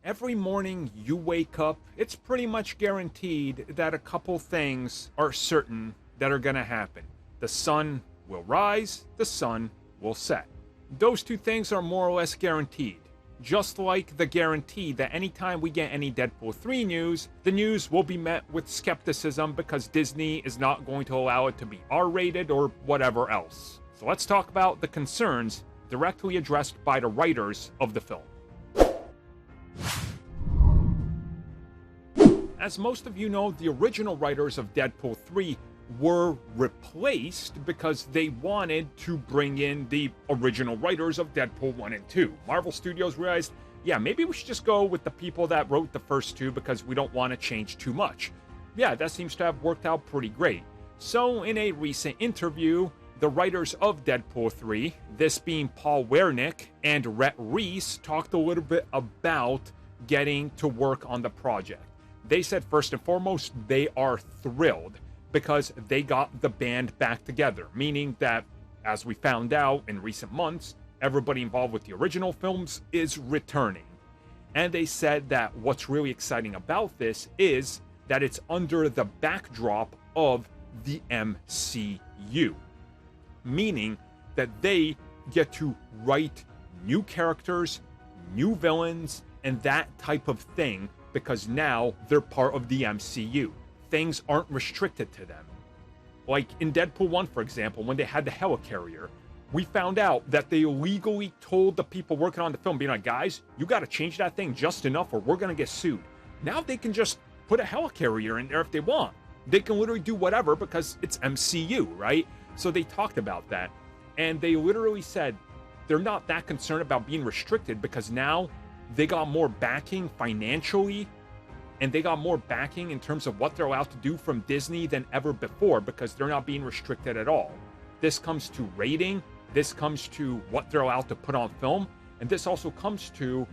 Every morning you wake up, it's pretty much guaranteed that a couple things are certain that are going to happen. The sun will rise, the sun will set. Those two things are more or less guaranteed. Just like the guarantee that anytime we get any Deadpool 3 news, the news will be met with skepticism because Disney is not going to allow it to be R-rated or whatever else. So let's talk about the concerns directly addressed by the writers of the film. As most of you know, the original writers of Deadpool 3 were replaced because they wanted to bring in the original writers of Deadpool 1 and 2. Marvel Studios realized, yeah, maybe we should just go with the people that wrote the first two because we don't want to change too much. Yeah, that seems to have worked out pretty great. So in a recent interview, the writers of Deadpool 3, this being Paul Wernick and Rhett Reese, talked a little bit about getting to work on the project. They said first and foremost, they are thrilled because they got the band back together, meaning that, as we found out in recent months, everybody involved with the original films is returning. And they said that what's really exciting about this is that it's under the backdrop of the MCU, meaning that they get to write new characters, new villains, and that type of thing, because now they're part of the MCU. Things aren't restricted to them. Like in Deadpool 1, for example, when they had the helicarrier, we found out that they legally told the people working on the film, being like, guys, you got to change that thing just enough or we're going to get sued. Now they can just put a helicarrier in there if they want. They can literally do whatever because it's MCU, right? So they talked about that. And they literally said they're not that concerned about being restricted because now they got more backing financially, and they got more backing in terms of what they're allowed to do from Disney than ever before because they're not being restricted at all. This comes to rating, this comes to what they're allowed to put on film, and this also comes to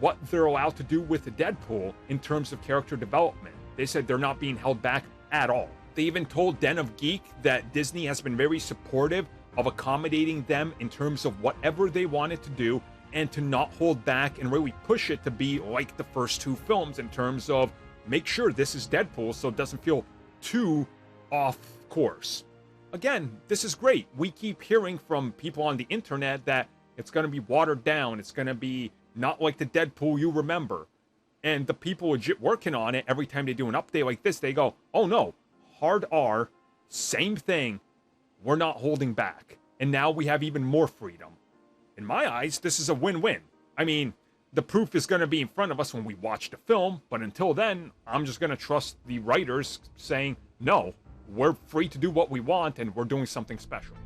what they're allowed to do with Deadpool in terms of character development. They said they're not being held back at all. They even told Den of Geek that Disney has been very supportive of accommodating them in terms of whatever they wanted to do, and to not hold back and really push it to be like the first two films in terms of make sure this is Deadpool so it doesn't feel too off course. Again, this is great. We keep hearing from people on the internet that it's going to be watered down. It's going to be not like the Deadpool you remember. And the people legit working on it, every time they do an update like this, they go, oh no, hard R, same thing. We're not holding back. And now we have even more freedom. In my eyes, this is a win-win. I mean, the proof is going to be in front of us when we watch the film, but until then, I'm just going to trust the writers saying, no, we're free to do what we want and we're doing something special.